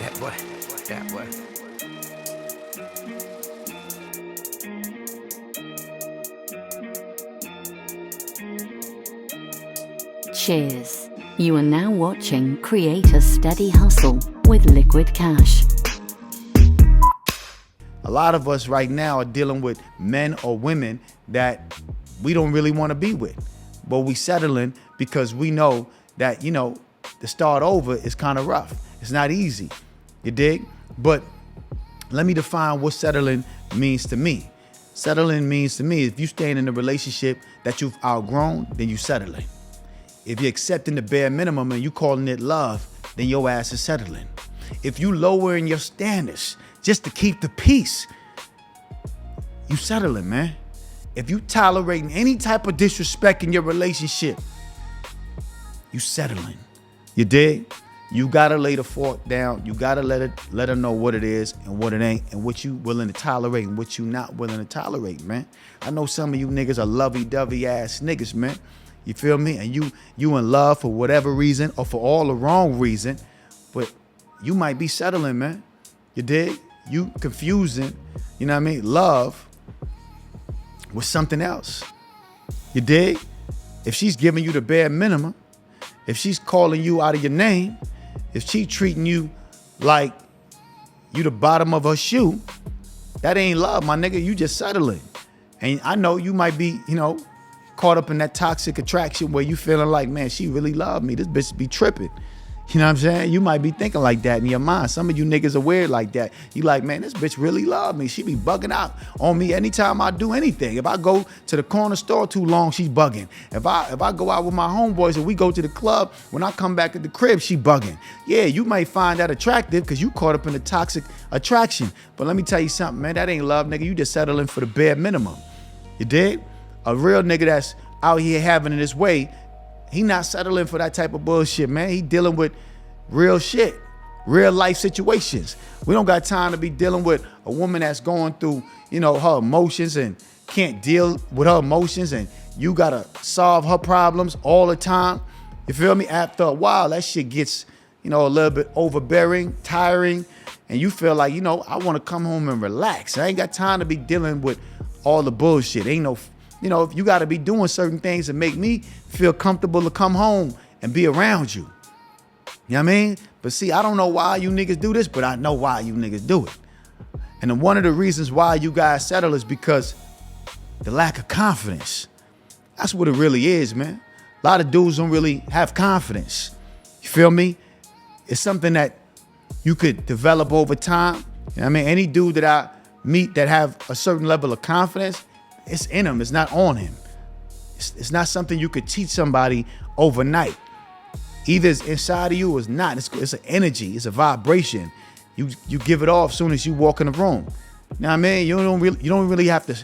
Yeah, boy. Yeah, boy. Cheers. You are now watching Create a Steady Hustle with LikquidCash. A lot of us right now are dealing with men or women that we don't really want to be with, but we settling because we know that, to start over is kind of rough. It's not easy, you dig? But let me define what settling means to me. Settling means to me, if you staying in a relationship that you've outgrown, then you settling. If you're accepting the bare minimum and you calling it love, then your ass is settling. If you lowering your standards just to keep the peace, you settling, man. If you tolerating any type of disrespect in your relationship, you settling. You dig? You gotta lay the fork down. You gotta let her know what it is and what it ain't, and what you willing to tolerate and what you not willing to tolerate, man. I know some of you niggas are lovey-dovey ass niggas, man. You feel me? And you in love for whatever reason or for all the wrong reason, but you might be settling, man. You dig? You confusing, you know what I mean, love with something else. You dig? If she's giving you the bare minimum, if she's calling you out of your name, if she treating you like you the bottom of her shoe, that ain't love, my nigga. You just settling. And I know you might be, caught up in that toxic attraction where you feeling like, man, she really loved me. This bitch be tripping. You know what I'm saying? You might be thinking like that in your mind. Some of you niggas are weird like that. You like, man, this bitch really love me. She be bugging out on me anytime I do anything. If I go to the corner store too long, she's bugging. If I go out with my homeboys and we go to the club, when I come back at the crib, she bugging. Yeah, you might find that attractive because you caught up in the toxic attraction. But let me tell you something, man, that ain't love, nigga. You just settling for the bare minimum. You dig? A real nigga that's out here having it his way, he not settling for that type of bullshit, man. He dealing with real shit, real life situations. We don't got time to be dealing with a woman that's going through, her emotions and can't deal with her emotions, and you gotta solve her problems all the time. You feel me? After a while, that shit gets, a little bit overbearing, tiring, and you feel like, I wanna come home and relax. I ain't got time to be dealing with all the bullshit. Ain't no, you gotta be doing certain things to make me feel comfortable to come home and be around you. You know what I mean? But see, I don't know why you niggas do this, but I know why you niggas do it. And then one of the reasons why you guys settle is because the lack of confidence. That's what it really is, man. A lot of dudes don't really have confidence. You feel me? It's something that you could develop over time. You know what I mean? Any dude that I meet that have a certain level of confidence, it's in him, it's not on him. It's not something you could teach somebody overnight. Either it's inside of you or it's not. It's an energy, it's a vibration. You give it off as soon as you walk in the room. You know what I mean? You don't really have to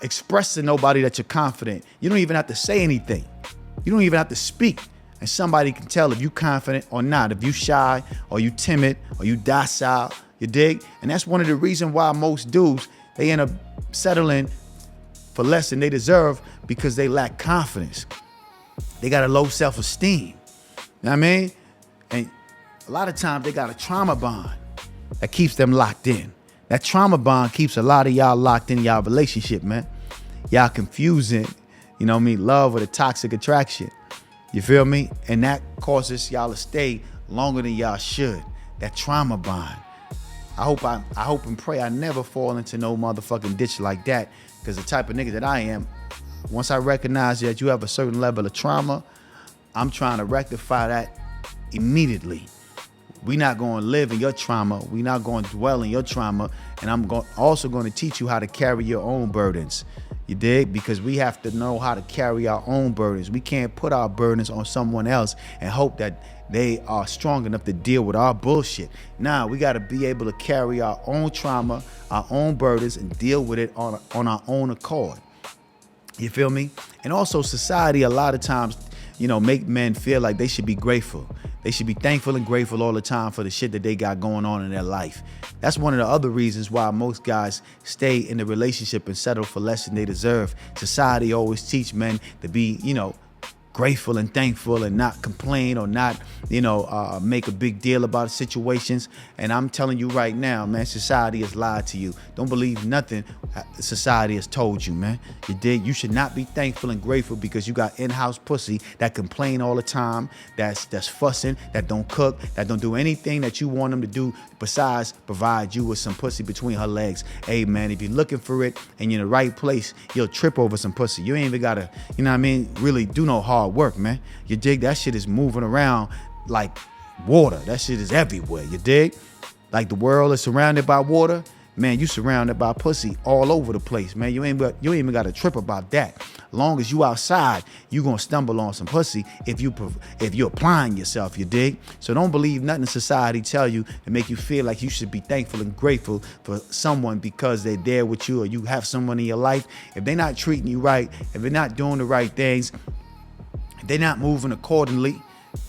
express to nobody that you're confident. You don't even have to say anything. You don't even have to speak. And somebody can tell if you confident or not, if you shy or you timid or you docile, you dig? And that's one of the reasons why most dudes, they end up settling for less than they deserve because they lack confidence. They got a low self-esteem. You know what I mean? And a lot of times they got a trauma bond that keeps them locked in. That trauma bond keeps a lot of y'all locked in y'all relationship, man. Y'all confusing, love with a toxic attraction. You feel me? And that causes y'all to stay longer than y'all should. That trauma bond. I hope and pray I never fall into no motherfucking ditch like that. Because the type of nigga that I am, once I recognize that you have a certain level of trauma, I'm trying to rectify that immediately. We not going to live in your trauma. We not going to dwell in your trauma. And I'm also going to teach you how to carry your own burdens. You dig? Because we have to know how to carry our own burdens. We can't put our burdens on someone else and hope that they are strong enough to deal with our bullshit. Nah, we got to be able to carry our own trauma, our own burdens, and deal with it on our own accord. You feel me? And also society a lot of times, make men feel like they should be grateful. They should be thankful and grateful all the time for the shit that they got going on in their life. That's one of the other reasons why most guys stay in the relationship and settle for less than they deserve. Society always teach men to be, grateful and thankful and not complain or not, make a big deal about situations. And I'm telling you right now, man, society has lied to you. Don't believe nothing society has told you, man. You dig? You should not be thankful and grateful because you got in-house pussy that complain all the time, that's fussing, that don't cook, that don't do anything that you want them to do besides provide you with some pussy between her legs. Hey, man, if you're looking for it and you're in the right place, you'll trip over some pussy. You ain't even gotta, really do no hard work, man. You dig? That shit is moving around like water. That shit is everywhere. You dig? Like the world is surrounded by water. Man, you surrounded by pussy all over the place, man. You ain't even got to trip about that. As long as you outside, you gonna stumble on some pussy if you're applying yourself. You dig? So don't believe nothing society tell you to make you feel like you should be thankful and grateful for someone because they're there with you or you have someone in your life. If they're not treating you right, if they're not doing the right things, if they're not moving accordingly,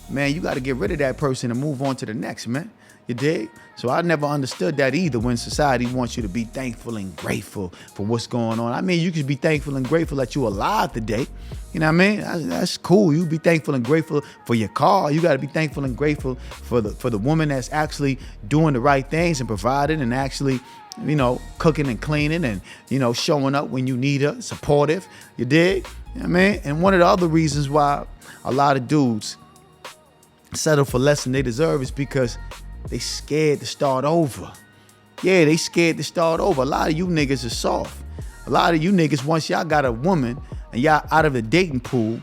man, you got to get rid of that person and move on to the next, man. You dig? So I never understood that either when society wants you to be thankful and grateful for what's going on. I mean, you could be thankful and grateful that you're alive today. You know what I mean? That's cool. You be thankful and grateful for your car. You got to be thankful and grateful for the woman that's actually doing the right things and providing and actually, cooking and cleaning and, showing up when you need her, supportive. You dig? You know what I mean? And one of the other reasons why a lot of dudes settle for less than they deserve is because they scared to start over. Yeah, they scared to start over. A lot of you niggas are soft. A lot of you niggas, once y'all got a woman and y'all out of the dating pool,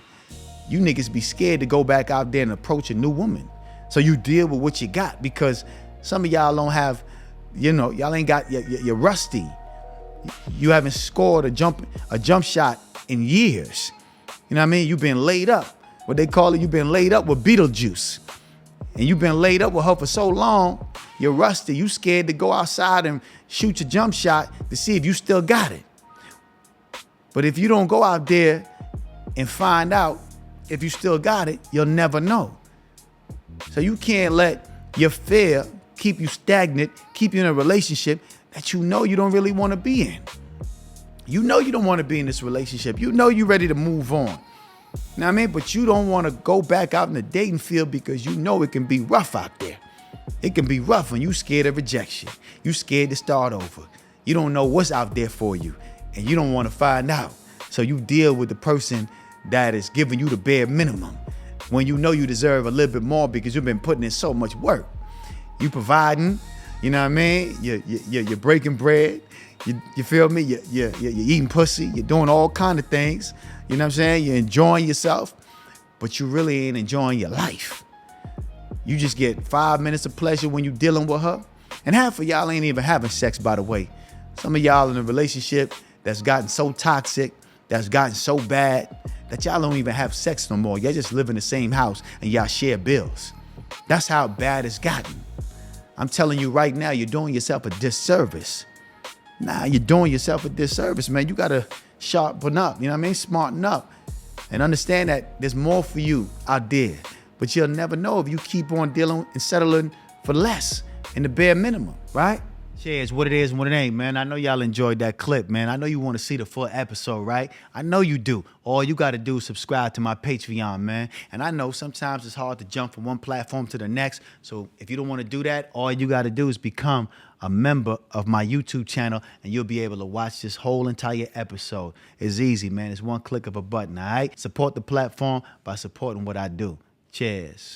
you niggas be scared to go back out there and approach a new woman. So you deal with what you got because some of y'all don't have, y'all ain't got, you're rusty. You haven't scored a jump shot in years. You know what I mean? You've been laid up. What they call it, you've been laid up with Beetlejuice. And you've been laid up with her for so long, you're rusty. You scared to go outside and shoot your jump shot to see if you still got it. But if you don't go out there and find out if you still got it, you'll never know. So you can't let your fear keep you stagnant, keep you in a relationship that you don't really want to be in. You don't want to be in this relationship. You're ready to move on. You know what I mean? But you don't want to go back out in the dating field because it can be rough out there. It can be rough when you scared of rejection. You scared to start over. You don't know what's out there for you and you don't want to find out. So you deal with the person that is giving you the bare minimum when you deserve a little bit more because you've been putting in so much work. You providing, you know what I mean? You're breaking bread. You feel me? You're eating pussy. You're doing all kind of things. You know what I'm saying? You're enjoying yourself, but you really ain't enjoying your life. You just get 5 minutes of pleasure when you're dealing with her. And half of y'all ain't even having sex, by the way. Some of y'all in a relationship that's gotten so toxic, that's gotten so bad, that y'all don't even have sex no more. Y'all just live in the same house and y'all share bills. That's how bad it's gotten. I'm telling you right now, you're doing yourself a disservice. You're doing yourself a disservice, man. You got to sharpen up, you know what I mean? Smarten up and understand that there's more for you out there. But you'll never know if you keep on dealing and settling for less in the bare minimum, right? Cheers, what it is and what it ain't, man. I know y'all enjoyed that clip, man. I know you want to see the full episode, right? I know you do. All you got to do is subscribe to my Patreon, man. And I know sometimes it's hard to jump from one platform to the next. So if you don't want to do that, all you got to do is become a member of my YouTube channel and you'll be able to watch this whole entire episode. It's easy, man. It's one click of a button, all right? Support the platform by supporting what I do. Cheers.